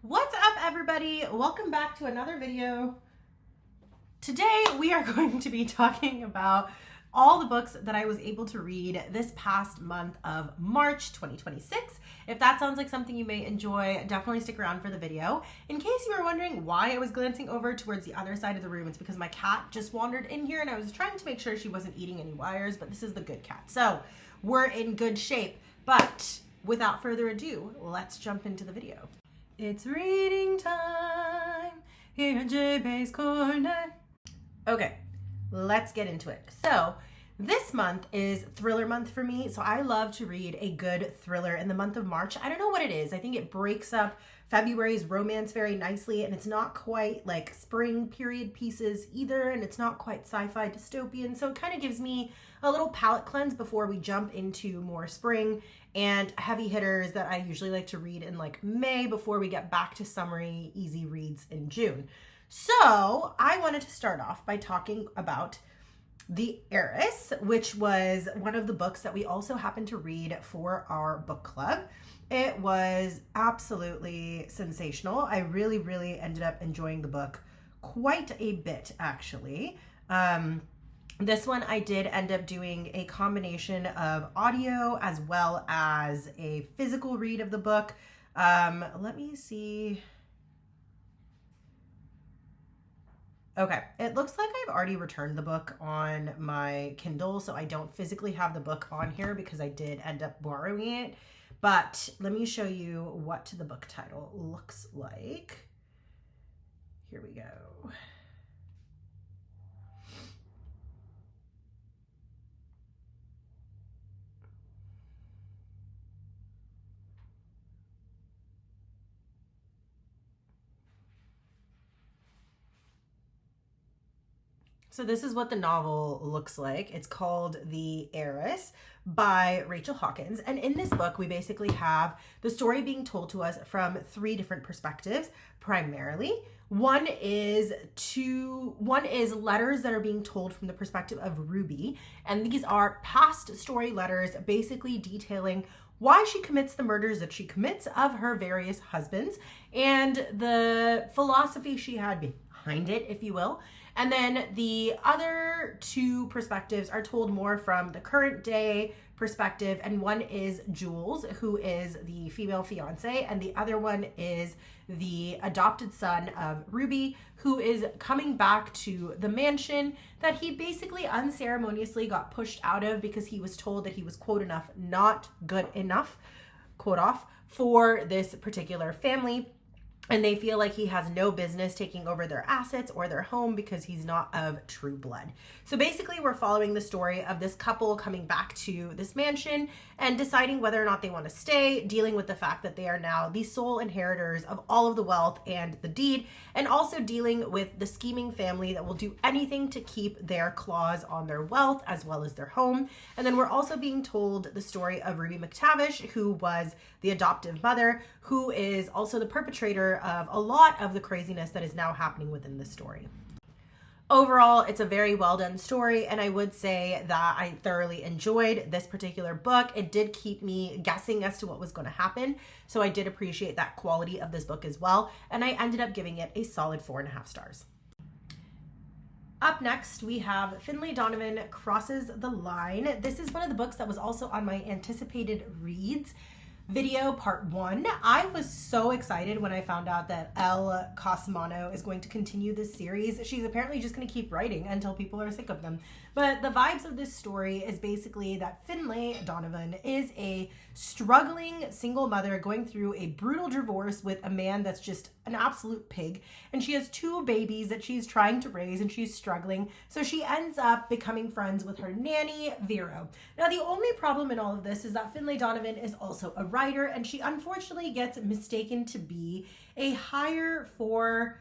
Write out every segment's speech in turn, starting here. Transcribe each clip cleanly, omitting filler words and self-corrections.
What's up, everybody? Welcome back to another video. Today we are going to be talking about all the books that I was able to read this past month of March 2026. If that sounds like something you may enjoy, definitely stick around for the video. In case you were wondering why I was glancing over towards the other side of the room, it's because my cat just wandered in here and I was trying to make sure she wasn't eating any wires, but this is the good cat. So we're in good shape. But without further ado, let's jump into the video. It's reading time here at JB's Corner. Okay, let's get into it. So this month is thriller month for me. So I love to read a good thriller in the month of March. I don't know what it is. I think it breaks up February's romance very nicely, and it's not quite like spring period pieces either, and it's not quite sci-fi dystopian. So it kind of gives me a little palate cleanse before we jump into more spring and heavy hitters that I usually like to read in like May before we get back to summery easy reads in June. So I wanted to start off by talking about The Heiress, which was one of the books that we also happened to read for our book club. It was absolutely sensational. I really ended up enjoying the book quite a bit, actually. This one I did end up doing a combination of audio as well as a physical read of the book. Let me see. Okay, it looks like I've already returned the book on my Kindle, so I don't physically have the book on here because I did end up borrowing it. But let me show you what the book title looks like. Here we go. So this is what the novel looks like. It's called The Heiress by Rachel Hawkins. And in this book, we basically have the story being told to us from three different perspectives, primarily. One is letters that are being told from the perspective of Ruby. And these are past story letters basically detailing why she commits the murders that she commits of her various husbands and the philosophy she had behind it, if you will. And then the other two perspectives are told more from the current day perspective. And one is Jules, who is the female fiance, and the other one is the adopted son of Ruby, who is coming back to the mansion that he basically unceremoniously got pushed out of because he was told that he was, quote, enough, not good enough, quote off, for this particular family. And they feel like he has no business taking over their assets or their home because he's not of true blood. So basically, we're following the story of this couple coming back to this mansion and deciding whether or not they want to stay, dealing with the fact that they are now the sole inheritors of all of the wealth and the deed, and also dealing with the scheming family that will do anything to keep their claws on their wealth as well as their home. And then we're also being told the story of Ruby McTavish, who was the adoptive mother, who is also the perpetrator of a lot of the craziness that is now happening within this story. Overall, it's a very well done story, and I would say that I thoroughly enjoyed this particular book. It did keep me guessing as to what was going to happen, so I did appreciate that quality of this book as well, and I ended up giving it a solid 4.5 stars. Up next, we have Finlay Donovan Crosses the Line. This is one of the books that was also on my anticipated reads video part 1. I was so excited when I found out that Elle Cosimano is going to continue this series. She's apparently just going to keep writing until people are sick of them. But the vibes of this story is basically that Finlay Donovan is a struggling single mother going through a brutal divorce with a man that's just an absolute pig. And she has 2 babies that she's trying to raise and she's struggling. So she ends up becoming friends with her nanny, Vero. Now, the only problem in all of this is that Finlay Donovan is also a writer, and she unfortunately gets mistaken to be a hire for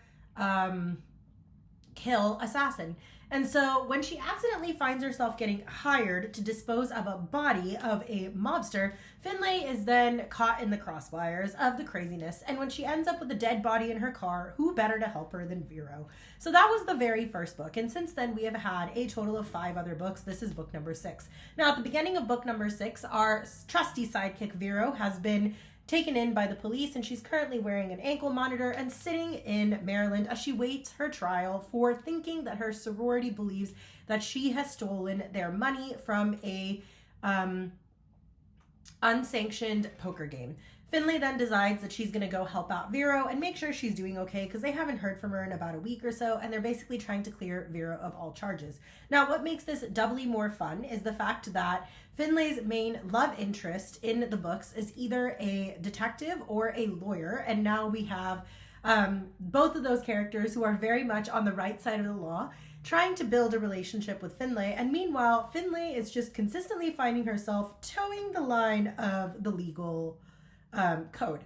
kill assassin. And so when she accidentally finds herself getting hired to dispose of a body of a mobster, Finlay is then caught in the crossfires of the craziness. And when she ends up with a dead body in her car, who better to help her than Vero? So that was the very first book. And since then, we have had a total of 5 other books. This is book number 6. Now, at the beginning of book number 6, our trusty sidekick Vero has been taken in by the police, and she's currently wearing an ankle monitor and sitting in Maryland as she waits her trial for thinking that her sorority believes that she has stolen their money from a unsanctioned poker game. Finlay then decides that she's going to go help out Vero and make sure she's doing okay, because they haven't heard from her in about a week or so, and they're basically trying to clear Vero of all charges. Now, what makes this doubly more fun is the fact that Finlay's main love interest in the books is either a detective or a lawyer, and now we have both of those characters who are very much on the right side of the law, trying to build a relationship with Finlay, and meanwhile, Finlay is just consistently finding herself towing the line of the legal code.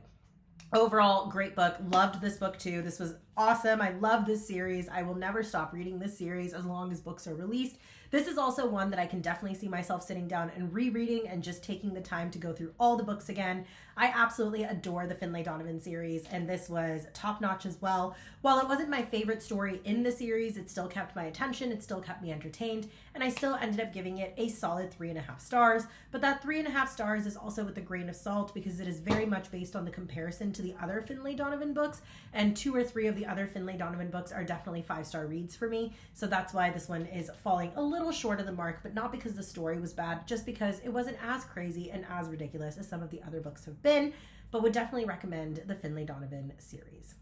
Overall, great book. Loved this book too. This was awesome. I love this series. I will never stop reading this series as long as books are released. This is also one that I can definitely see myself sitting down and rereading and just taking the time to go through all the books again. I absolutely adore the Finlay Donovan series, and this was top-notch as well. While it wasn't my favorite story in the series, it still kept my attention, it still kept me entertained, and I still ended up giving it a solid 3.5 stars. But that 3.5 stars is also with a grain of salt, because it is very much based on the comparison to the other Finlay Donovan books, and 2 or 3 of the other Finlay Donovan books are definitely 5-star reads for me. So that's why this one is falling a little short of the mark, but not because the story was bad, just because it wasn't as crazy and as ridiculous as some of the other books have been, but would definitely recommend the Finlay Donovan series.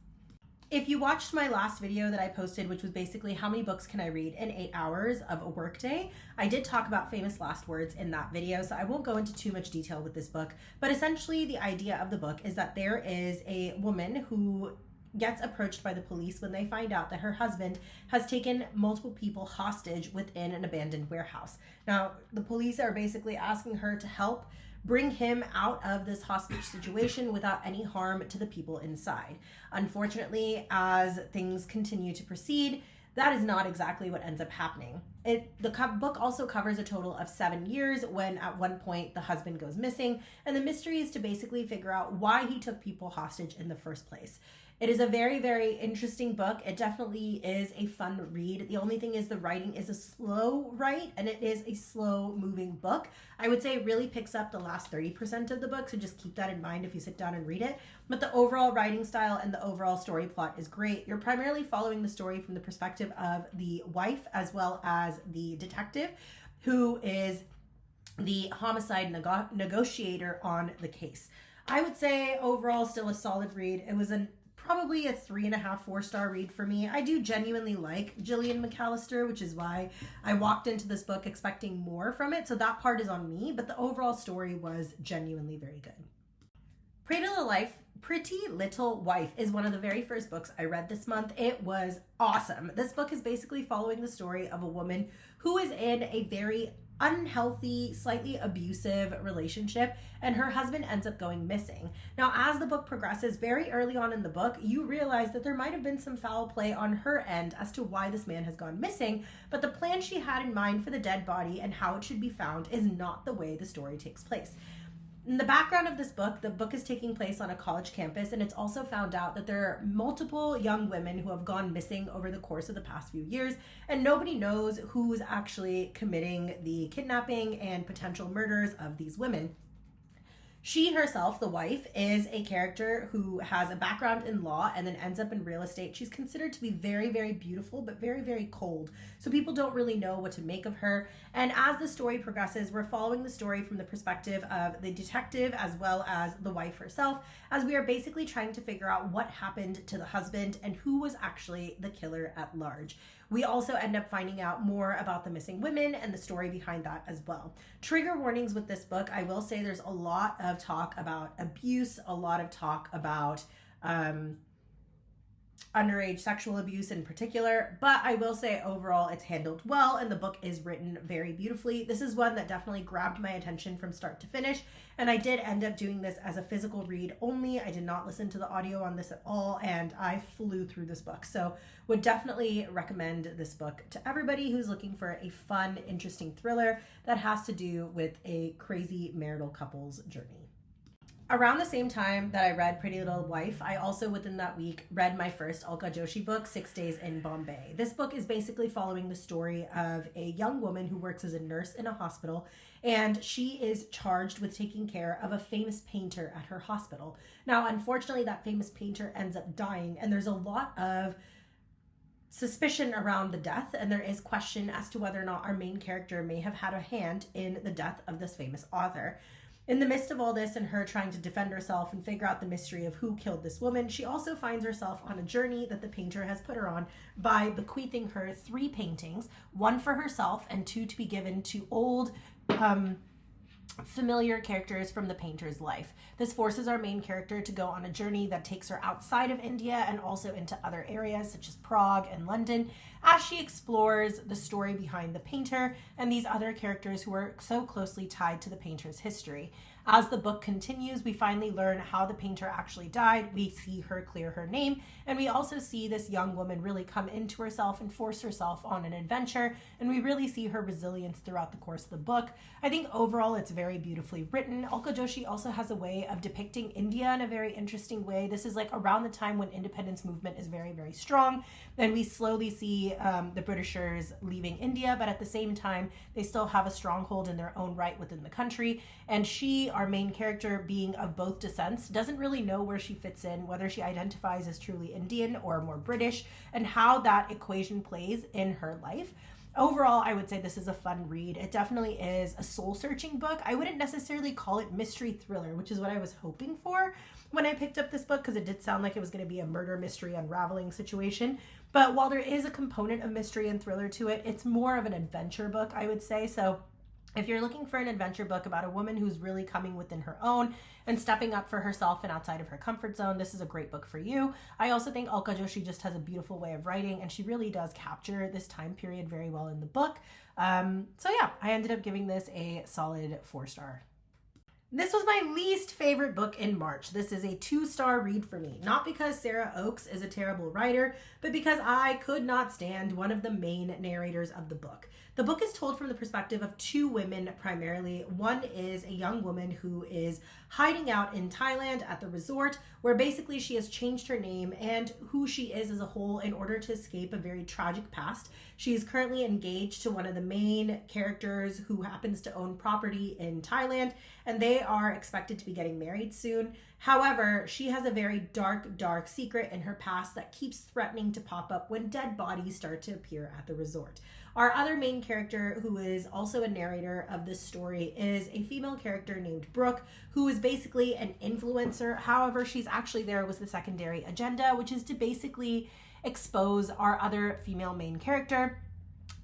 If you watched my last video that I posted, which was basically how many books can I read in 8 hours of a workday, I did talk about famous last words in that video, so I won't go into too much detail with this book, but essentially the idea of the book is that there is a woman who gets approached by the police when they find out that her husband has taken multiple people hostage within an abandoned warehouse. Now, the police are basically asking her to help bring him out of this hostage situation without any harm to the people inside. Unfortunately, as things continue to proceed, that is not exactly what ends up happening. The book also covers a total of 7 years, when at one point the husband goes missing, and the mystery is to basically figure out why he took people hostage in the first place. It is a very, very interesting book. It definitely is a fun read. The only thing is the writing is a slow write, and it is a slow moving book. I would say it really picks up the last 30% of the book, so just keep that in mind if you sit down and read it. But the overall writing style and the overall story plot is great. You're primarily following the story from the perspective of the wife as well as the detective, who is the homicide negotiator on the case. I would say overall still a solid read. It was probably a 3.5, 4-star read for me. I do genuinely like Gillian Mcallister, which is why I walked into this book expecting more from it. So that part is on me, but the overall story was genuinely very good. Pretty Little Wife is one of the very first books I read this month. It was awesome. This book is basically following the story of a woman who is in a very unhealthy, slightly abusive relationship, and her husband ends up going missing. Now, as the book progresses, very early on in the book, you realize that there might have been some foul play on her end as to why this man has gone missing, but the plan she had in mind for the dead body and how it should be found is not the way the story takes place. In the background of this book, the book is taking place on a college campus, and it's also found out that there are multiple young women who have gone missing over the course of the past few years, and nobody knows who's actually committing the kidnapping and potential murders of these women. She herself, the wife, is a character who has a background in law and then ends up in real estate. She's considered to be very, very beautiful, but very, very cold. So people don't really know what to make of her. And as the story progresses, we're following the story from the perspective of the detective as well as the wife herself, as we are basically trying to figure out what happened to the husband and who was actually the killer at large. We also end up finding out more about the missing women and the story behind that as well. Trigger warnings with this book. I will say there's a lot of talk about abuse, a lot of talk about underage sexual abuse in particular, but I will say overall it's handled well and the book is written very beautifully. This is one that definitely grabbed my attention from start to finish, and I did end up doing this as a physical read only. I did not listen to the audio on this at all, and I flew through this book. So would definitely recommend this book to everybody who's looking for a fun, interesting thriller that has to do with a crazy marital couple's journey. Around the same time that I read Pretty Little Wife, I also within that week read my first Alka Joshi book, 6 Days in Bombay. This book is basically following the story of a young woman who works as a nurse in a hospital, and she is charged with taking care of a famous painter at her hospital. Now, unfortunately, that famous painter ends up dying, and there's a lot of suspicion around the death, and there is question as to whether or not our main character may have had a hand in the death of this famous author. In the midst of all this and her trying to defend herself and figure out the mystery of who killed this woman, she also finds herself on a journey that the painter has put her on by bequeathing her 3 paintings, 1 for herself and 2 to be given to old familiar characters from the painter's life. This forces our main character to go on a journey that takes her outside of India and also into other areas such as Prague and London as she explores the story behind the painter and these other characters who are so closely tied to the painter's history. As the book continues, we finally learn how the painter actually died. We see her clear her name, and we also see this young woman really come into herself and force herself on an adventure, and we really see her resilience throughout the course of the book. I think overall it's very beautifully written. Alka Joshi also has a way of depicting India in a very interesting way. This is like around the time when independence movement is very, very strong, and we slowly see the Britishers leaving India, but at the same time, they still have a stronghold in their own right within the country, and she, our main character, being of both descents, doesn't really know where she fits in, whether she identifies as truly Indian or more British, and how that equation plays in her life. Overall, I would say this is a fun read. It definitely is a soul-searching book. I wouldn't necessarily call it mystery thriller, which is what I was hoping for when I picked up this book, because it did sound like it was going to be a murder mystery unraveling situation. But while there is a component of mystery and thriller to it, it's more of an adventure book, I would say. So if you're looking for an adventure book about a woman who's really coming within her own and stepping up for herself and outside of her comfort zone, this is a great book for you. I also think Alka Joshi just has a beautiful way of writing, and she really does capture this time period very well in the book. So yeah, I ended up giving this a solid 4-star. This was my least favorite book in March. This is a 2-star read for me. Not because Sara Ochs is a terrible writer, but because I could not stand one of the main narrators of the book. The book is told from the perspective of 2 women primarily. One is a young woman who is hiding out in Thailand at the resort, where basically she has changed her name and who she is as a whole in order to escape a very tragic past. She is currently engaged to one of the main characters who happens to own property in Thailand, and they are expected to be getting married soon. However, she has a very dark, dark secret in her past that keeps threatening to pop up when dead bodies start to appear at the resort. Our other main character, who is also a narrator of this story, is a female character named Brooke, who is basically an influencer. However, she's actually there with the secondary agenda, which is to basically expose our other female main character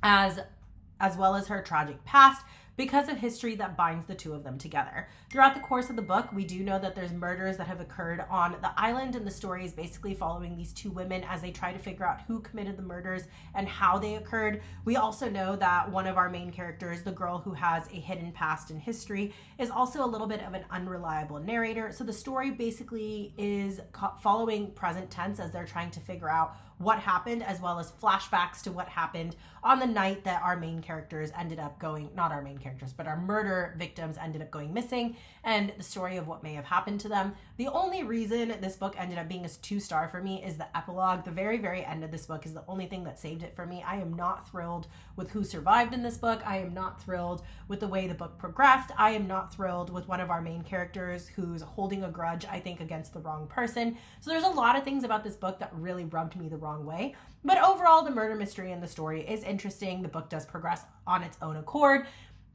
as well as her tragic past, because of history that binds the 2 of them together. Throughout the course of the book, we do know that there's murders that have occurred on the island, and the story is basically following these 2 women as they try to figure out who committed the murders and how they occurred. We also know that one of our main characters, the girl who has a hidden past in history, is also a little bit of an unreliable narrator. So the story basically is following present tense as they're trying to figure out what happened, as well as flashbacks to what happened on the night that our main characters ended up going, not our main characters, but our murder victims ended up going missing, and the story of what may have happened to them. The only reason this book ended up being a 2-star for me is the epilogue. The very, very end of this book is the only thing that saved it for me. I am not thrilled with who survived in this book. I am not thrilled with the way the book progressed. I am not thrilled with one of our main characters who's holding a grudge, I think, against the wrong person. So there's a lot of things about this book that really rubbed me the wrong way. But overall, the murder mystery in the story is interesting. The book does progress on its own accord.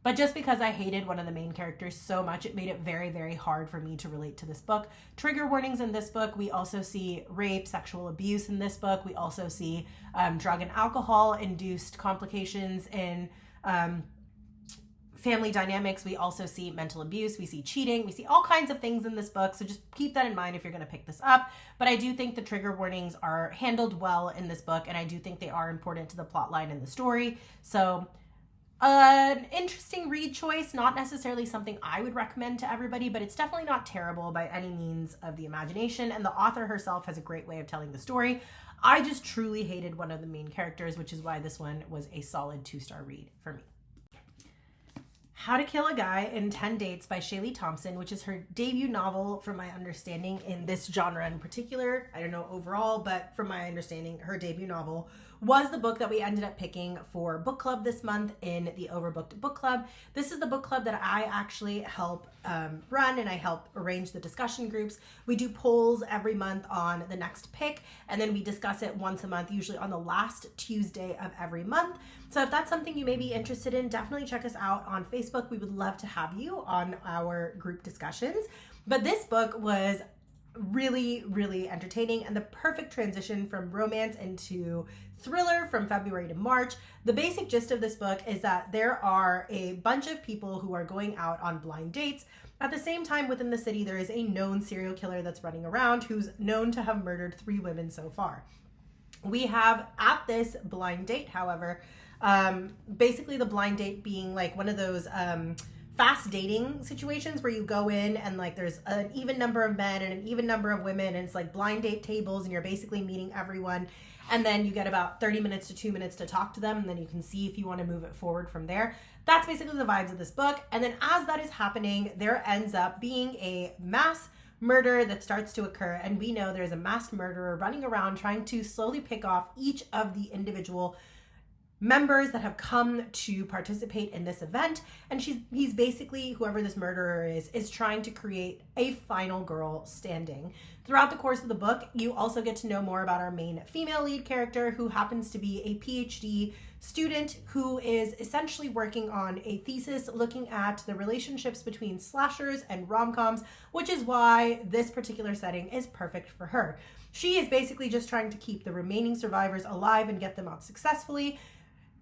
But just because I hated one of the main characters so much, it made it very, very hard for me to relate to this book. Trigger warnings in this book. We also see rape, sexual abuse in this book. We also see drug and alcohol-induced complications in family dynamics. We also see mental abuse. We see cheating. We see all kinds of things in this book. So just keep that in mind if you're going to pick this up. But I do think the trigger warnings are handled well in this book, and I do think they are important to the plot line and the story. So an interesting read choice, not necessarily something I would recommend to everybody, but it's definitely not terrible by any means of the imagination, and the author herself has a great way of telling the story. I just truly hated one of the main characters, which is why this one was a solid 2-star read for me. How to Kill a Guy in 10 Dates by Shailee Thompson, which is her debut novel from my understanding in this genre in particular. I don't know overall, but from my understanding, her debut novel was the book that we ended up picking for book club this month in the Overbooked Book Club. This is the book club that I actually help run, and I help arrange the discussion groups. We do polls every month on the next pick, and then we discuss it once a month, usually on the last Tuesday of every month. So if that's something you may be interested in, definitely check us out on Facebook. We would love to have you on our group discussions. But this book was really, really entertaining and the perfect transition from romance into thriller from February to March. The basic gist of this book is that there are a bunch of people who are going out on blind dates. At the same time, within the city, there is a known serial killer that's running around who's known to have murdered 3 women so far. We have at this blind date, however, basically the blind date being like one of those fast dating situations where you go in and like there's an even number of men and an even number of women, and it's like blind date tables, and you're basically meeting everyone, and then you get about 30 minutes to 2 minutes to talk to them, and then you can see if you want to move it forward from there. That's basically the vibes of this book. And then as that is happening, there ends up being a mass murder that starts to occur, and we know there's a masked murderer running around trying to slowly pick off each of the individual members that have come to participate in this event. And he's basically, whoever this murderer is trying to create a final girl standing. Throughout the course of the book, you also get to know more about our main female lead character, who happens to be a PhD student who is essentially working on a thesis looking at the relationships between slashers and rom-coms, which is why this particular setting is perfect for her. She is basically just trying to keep the remaining survivors alive and get them out successfully,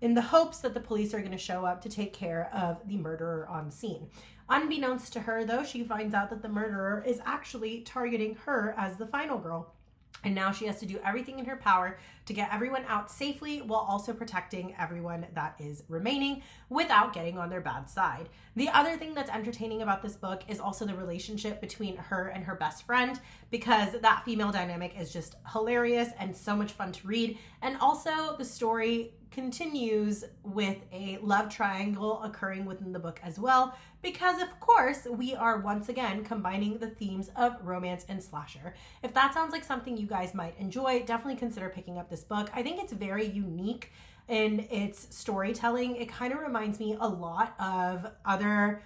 in the hopes that the police are going to show up to take care of the murderer on scene. Unbeknownst to her, though, she finds out that the murderer is actually targeting her as the final girl. And now she has to do everything in her power to get everyone out safely while also protecting everyone that is remaining without getting on their bad side. The other thing that's entertaining about this book is also the relationship between her and her best friend, because that female dynamic is just hilarious and so much fun to read. And also the story continues with a love triangle occurring within the book as well, because of course we are once again combining the themes of romance and slasher. If that sounds like something you guys might enjoy, definitely consider picking up this book. I think it's very unique in its storytelling. It kind of reminds me a lot of other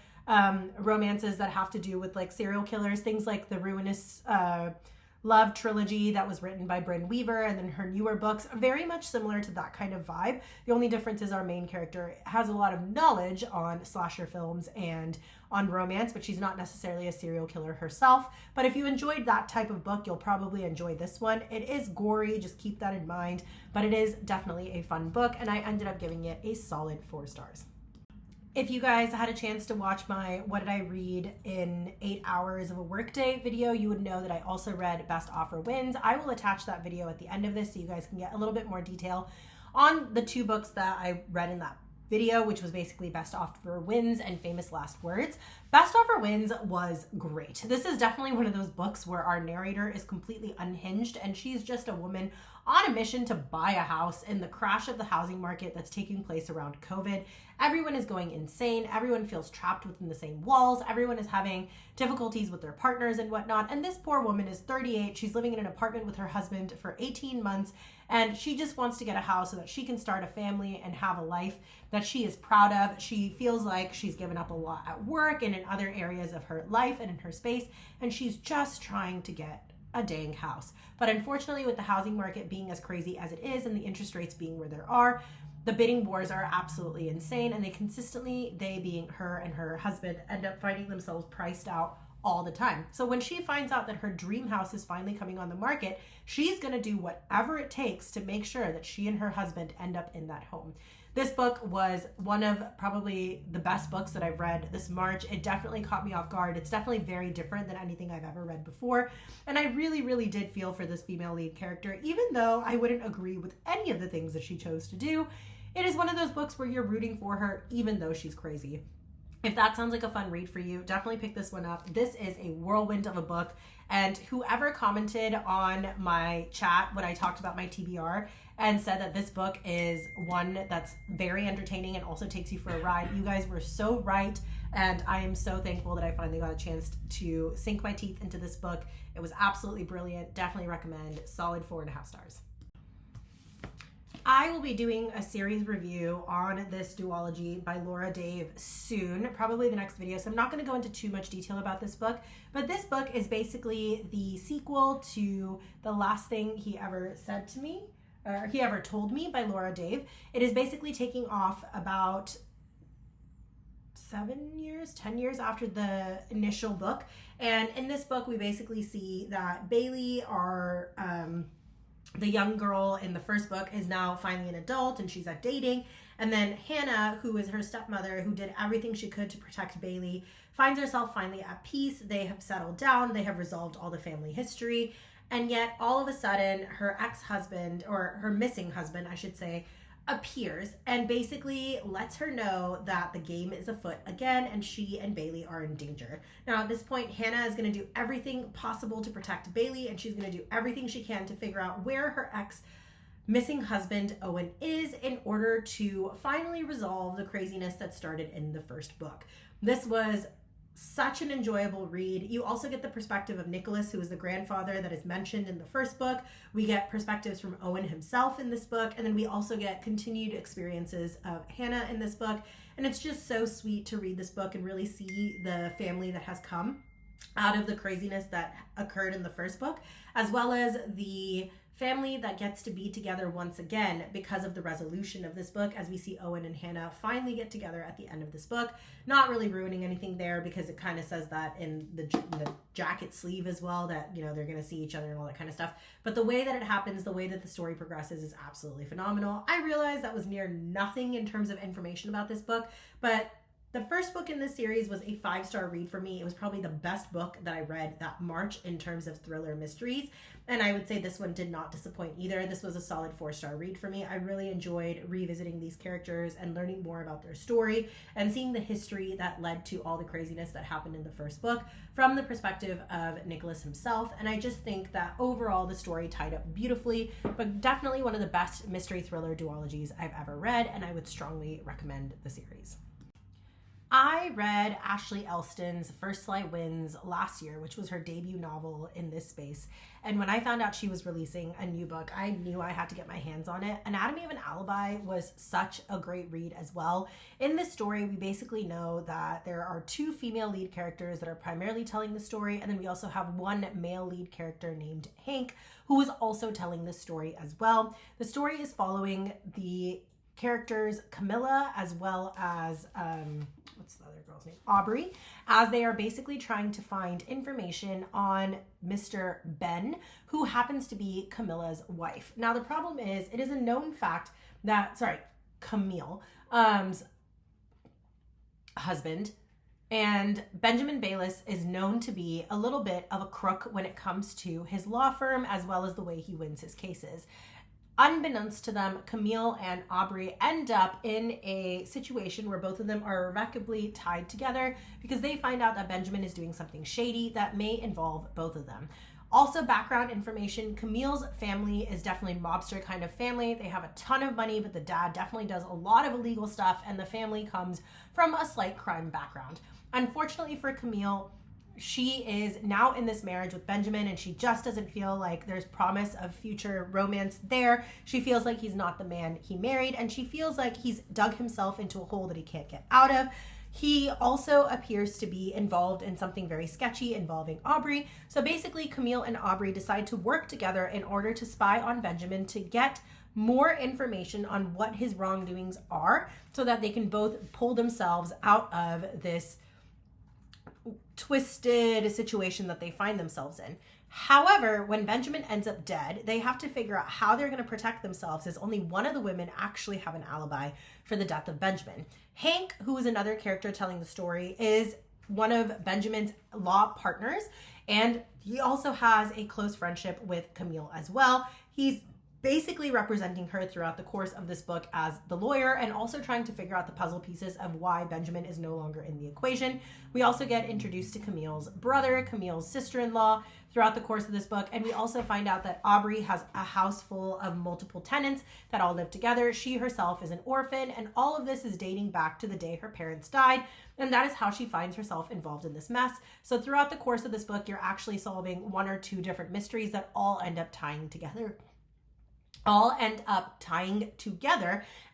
romances that have to do with like serial killers, things like the Ruinous Love trilogy that was written by Brynne Weaver, and then her newer books, very much similar to that kind of vibe. The only difference is our main character has a lot of knowledge on slasher films and on romance, but she's not necessarily a serial killer herself. But if you enjoyed that type of book, you'll probably enjoy this one. It is gory, just keep that in mind, but it is definitely a fun book, and I ended up giving it a solid 4 stars. If you guys had a chance to watch my What Did I Read in 8 Hours of a Workday video, you would know that I also read Best Offer Wins. I will attach that video at the end of this so you guys can get a little bit more detail on the 2 books that I read in that video, which was basically Best Offer Wins and Famous Last Words. Best Offer Wins was great. This is definitely one of those books where our narrator is completely unhinged, and she's just a woman on a mission to buy a house in the crash of the housing market that's taking place around COVID. Everyone is going insane. Everyone feels trapped within the same walls. Everyone is having difficulties with their partners and whatnot. And this poor woman is 38. She's living in an apartment with her husband for 18 months. And she just wants to get a house so that she can start a family and have a life that she is proud of. She feels like she's given up a lot at work and in other areas of her life and in her space. And she's just trying to get a dang house. But unfortunately, with the housing market being as crazy as it is and the interest rates being where they are, the bidding wars are absolutely insane, and they being her and her husband, end up finding themselves priced out all the time. So when she finds out that her dream house is finally coming on the market, she's going to do whatever it takes to make sure that she and her husband end up in that home. This book was one of probably the best books that I've read this March. It definitely caught me off guard. It's definitely very different than anything I've ever read before. And I really, really did feel for this female lead character, even though I wouldn't agree with any of the things that she chose to do. It is one of those books where you're rooting for her, even though she's crazy. If that sounds like a fun read for you, definitely pick this one up. This is a whirlwind of a book. And whoever commented on my chat when I talked about my TBR and said that this book is one that's very entertaining and also takes you for a ride, you guys were so right. And I am so thankful that I finally got a chance to sink my teeth into this book. It was absolutely brilliant. Definitely recommend. Solid 4.5 stars. I will be doing a series review on this duology by Laura Dave soon, probably the next video. So I'm not going to go into too much detail about this book, but this book is basically the sequel to The Last Thing He Ever Said to Me, or He Ever Told Me by Laura Dave. It is basically taking off about 10 years after the initial book. And in this book, we basically see that Bailey, the young girl in the first book, is now finally an adult and she's out dating. And then Hannah, who is her stepmother, who did everything she could to protect Bailey, finds herself finally at peace. They have settled down. They have resolved all the family history. And yet all of a sudden her ex-husband, or her missing husband, I should say, appears and basically lets her know that the game is afoot again and she and Bailey are in danger. Now at this point, Hannah is going to do everything possible to protect Bailey, and she's going to do everything she can to figure out where her ex-missing husband Owen is in order to finally resolve the craziness that started in the first book. This was such an enjoyable read. You also get the perspective of Nicholas, who is the grandfather that is mentioned in the first book. We get perspectives from Owen himself in this book, and then we also get continued experiences of Hannah in this book. And it's just so sweet to read this book and really see the family that has come out of the craziness that occurred in the first book, as well as the family that gets to be together once again because of the resolution of this book, as we see Owen and Hannah finally get together at the end of this book. Not really ruining anything there, because it kind of says that in the jacket sleeve as well, that, you know, they're going to see each other and all that kind of stuff. But the way that it happens, the way that the story progresses is absolutely phenomenal. I realize that was near nothing in terms of information about this book, but the first book in this series was a 5-star read for me. It was probably the best book that I read that March in terms of thriller mysteries. And I would say this one did not disappoint either. This was a solid 4-star read for me. I really enjoyed revisiting these characters and learning more about their story and seeing the history that led to all the craziness that happened in the first book from the perspective of Nicholas himself. And I just think that overall the story tied up beautifully, but definitely one of the best mystery thriller duologies I've ever read, and I would strongly recommend the series. I read Ashley Elston's First Slight Wins last year, which was her debut novel in this space. And when I found out she was releasing a new book, I knew I had to get my hands on it. Anatomy of an Alibi was such a great read as well. In this story, we basically know that there are 2 female lead characters that are primarily telling the story, and then we also have 1 male lead character named Hank, who is also telling the story as well. The story is following the characters Camilla as well as what's the other girl's name? Aubrey, as they are basically trying to find information on Mr. Ben, who happens to be Camilla's wife. Now the problem is, it is a known fact that, Camille's husband, and Benjamin Bayless is known to be a little bit of a crook when it comes to his law firm as well as the way he wins his cases. Unbeknownst to them, Camille and Aubrey end up in a situation where both of them are irrevocably tied together because they find out that Benjamin is doing something shady that may involve both of them. Also, background information, Camille's family is definitely a mobster kind of family. They have a ton of money, but the dad definitely does a lot of illegal stuff, and the family comes from a slight crime background. Unfortunately for Camille, she is now in this marriage with Benjamin, and she just doesn't feel like there's promise of future romance there. She feels like he's not the man he married, and she feels like he's dug himself into a hole that he can't get out of. He also appears to be involved in something very sketchy involving Aubrey. So basically, Camille and Aubrey decide to work together in order to spy on Benjamin to get more information on what his wrongdoings are so that they can both pull themselves out of this twisted situation that they find themselves in. However, when Benjamin ends up dead, they have to figure out how they're going to protect themselves, as only one of the women actually have an alibi for the death of Benjamin. Hank, who is another character telling the story, is one of Benjamin's law partners, and he also has a close friendship with Camille as well. He's basically representing her throughout the course of this book as the lawyer, and also trying to figure out the puzzle pieces of why Benjamin is no longer in the equation. We also get introduced to Camille's brother, Camille's sister-in-law throughout the course of this book, and we also find out that Aubrey has a house full of multiple tenants that all live together. She herself is an orphan, and all of this is dating back to the day her parents died, and that is how she finds herself involved in this mess. So throughout the course of this book, you're actually solving one or two different mysteries that all end up tying together.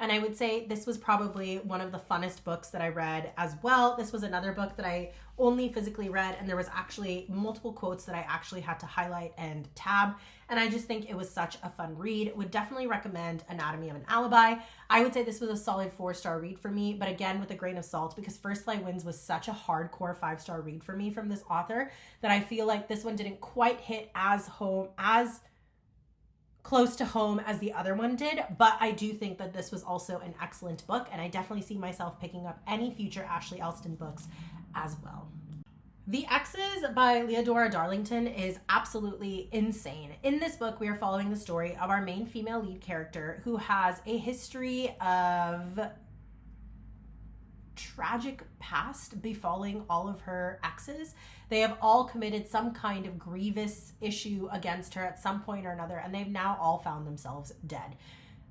And I would say this was probably one of the funnest books that I read as well. This was another book that I only physically read, and there was actually multiple quotes that I actually had to highlight and tab, and I just think it was such a fun read. Would definitely recommend Anatomy of an Alibi. I would say this was a solid 4-star read for me, but again with a grain of salt, because First Fly Wins was such a hardcore 5-star read for me from this author that I feel like this one didn't quite hit as close to home as the other one did, but I do think that this was also an excellent book, and I definitely see myself picking up any future Ashley Elston books as well. The Exes by Leodora Darlington is absolutely insane. In this book, we are following the story of our main female lead character who has a history of tragic past befalling all of her exes. They have all committed some kind of grievous issue against her at some point or another, and they've now all found themselves dead.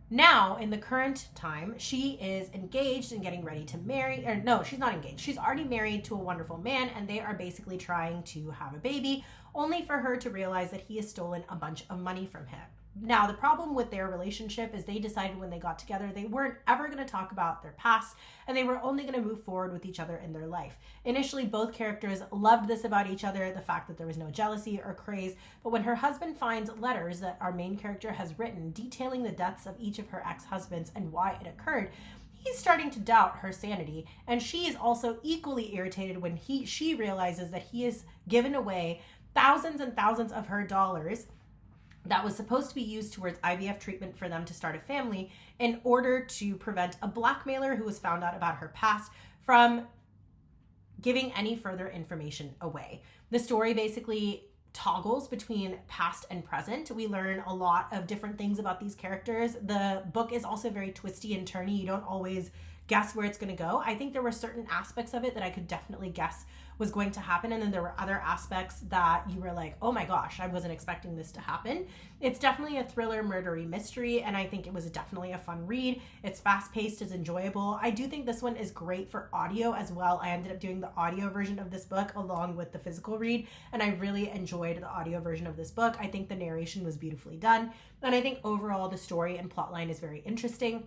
Now, in the current time, she is engaged and getting ready to marry, or no, she's not engaged. She's already married to a wonderful man, and they are basically trying to have a baby, only for her to realize that he has stolen a bunch of money from him. Now, the problem with their relationship is they decided when they got together they weren't ever going to talk about their past, and they were only going to move forward with each other in their life. Initially, both characters loved this about each other, the fact that there was no jealousy or craze, but when her husband finds letters that our main character has written detailing the deaths of each of her ex-husbands and why it occurred, he's starting to doubt her sanity, and she is also equally irritated when she realizes that he has given away thousands and thousands of her dollars that was supposed to be used towards IVF treatment for them to start a family in order to prevent a blackmailer who was found out about her past from giving any further information away. The story basically toggles between past and present. We learn a lot of different things about these characters. The book is also very twisty and turny. You don't always guess where it's going to go. I think there were certain aspects of it that I could definitely guess was going to happen, and then there were other aspects that you were like, oh my gosh, I wasn't expecting this to happen. It's definitely a thriller murdery mystery, and I think it was definitely a fun read. It's fast-paced, it's enjoyable. I do think this one is great for audio as well. I ended up doing the audio version of this book along with the physical read, and I really enjoyed the audio version of this book. I think the narration was beautifully done, and I think overall the story and plotline is very interesting.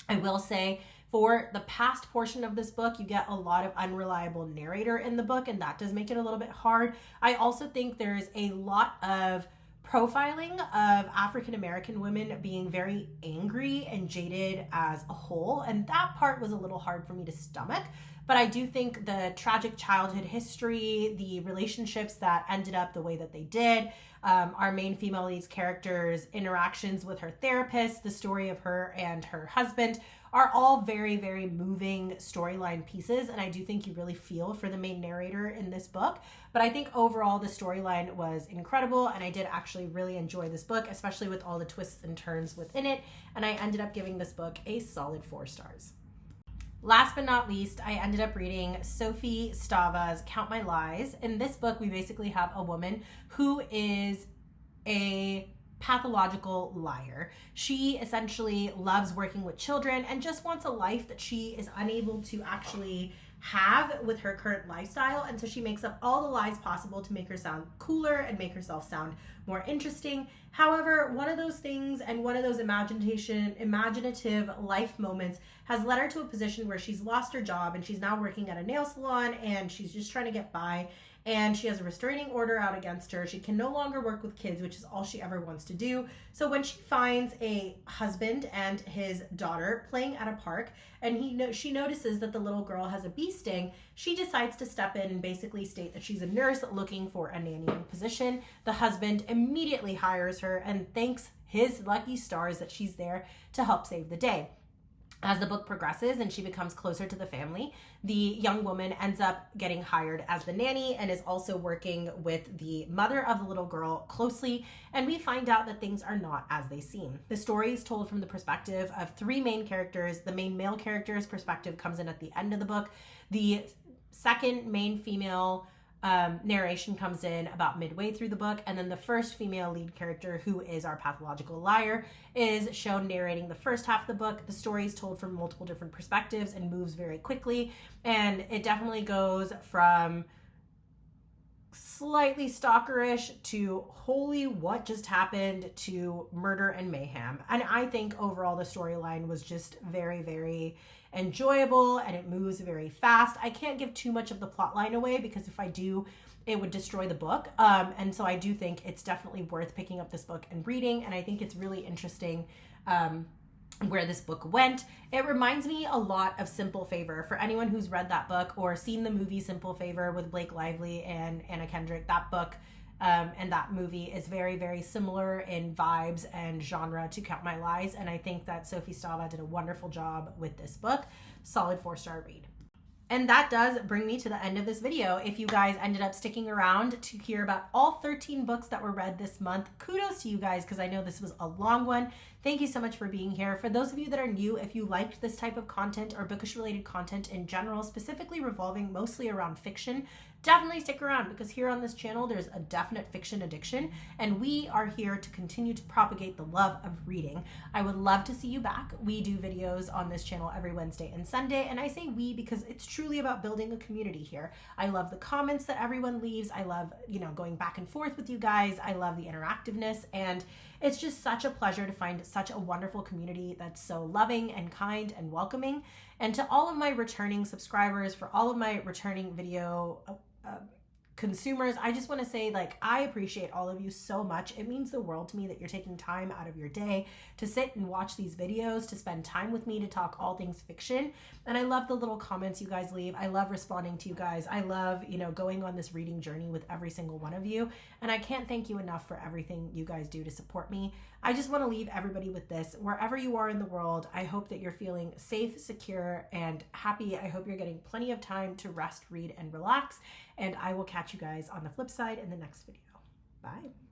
I will say, for the past portion of this book, you get a lot of unreliable narrator in the book, and that does make it a little bit hard. I also think there's a lot of profiling of African-American women being very angry and jaded as a whole, and that part was a little hard for me to stomach. But I do think the tragic childhood history, the relationships that ended up the way that they did, our main female lead's character's interactions with her therapist, the story of her and her husband, are all very, very moving storyline pieces, and I do think you really feel for the main narrator in this book. But I think overall the storyline was incredible, and I did actually really enjoy this book, especially with all the twists and turns within it, and I ended up giving this book a solid 4 stars. Last but not least, I ended up reading Sophie Stava's Count My Lies. In this book, we basically have a woman who is a pathological liar. She essentially loves working with children and just wants a life that she is unable to actually have with her current lifestyle, and so she makes up all the lies possible to make her sound cooler and make herself sound more interesting. However, one of those things and one of those imaginative life moments has led her to a position where she's lost her job and she's now working at a nail salon, and she's just trying to get by, and she has a restraining order out against her. She can no longer work with kids, which is all she ever wants to do. So when she finds a husband and his daughter playing at a park, and she notices that the little girl has a bee sting, she decides to step in and basically state that she's a nurse looking for a nannying position. The husband immediately hires her and thanks his lucky stars that she's there to help save the day. as the book progresses and she becomes closer to the family, the young woman ends up getting hired as the nanny and is also working with the mother of the little girl closely. And we find out that things are not as they seem. The story is told from the perspective of three main characters. The main male character's perspective comes in at the end of the book. The second main female narration comes in about midway through the book, and then the first female lead character, who is our pathological liar, is shown narrating the first half of the book. The story is told from multiple different perspectives and moves very quickly, and it definitely goes from slightly stalkerish to holy what just happened to murder and mayhem. And I think overall the storyline was just very, very enjoyable, and it moves very fast. I can't give too much of the plot line away because if I do, it would destroy the book. And so I do think it's definitely worth picking up this book and reading. And I think it's really interesting where this book went. It reminds me a lot of Simple Favor. For anyone who's read that book or seen the movie Simple Favor with Blake Lively and Anna Kendrick, that book and that movie is very, very similar in vibes and genre to Count My Lies. And I think that Sophie Stava did a wonderful job with this book. Solid 4-star read. And that does bring me to the end of this video. If you guys ended up sticking around to hear about all 13 books that were read this month, kudos to you guys, because I know this was a long one. Thank you so much for being here. For those of you that are new, if you liked this type of content or bookish related content in general, specifically revolving mostly around fiction, definitely stick around, because here on this channel, there's a definite fiction addiction, and we are here to continue to propagate the love of reading. I would love to see you back. We do videos on this channel every Wednesday and Sunday, and I say we because it's truly about building a community here. I love the comments that everyone leaves. I love, going back and forth with you guys. I love the interactiveness, and it's just such a pleasure to find such a wonderful community that's so loving and kind and welcoming. And to all of my returning subscribers, for all of my returning video consumers, I just want to say, I appreciate all of you so much. It means the world to me that you're taking time out of your day to sit and watch these videos, to spend time with me, to talk all things fiction. And I love the little comments you guys leave. I love responding to you guys. I love, going on this reading journey with every single one of you. And I can't thank you enough for everything you guys do to support me. I just want to leave everybody with this. Wherever you are in the world, I hope that you're feeling safe, secure, and happy. I hope you're getting plenty of time to rest, read, and relax. And I will catch you guys on the flip side in the next video. Bye.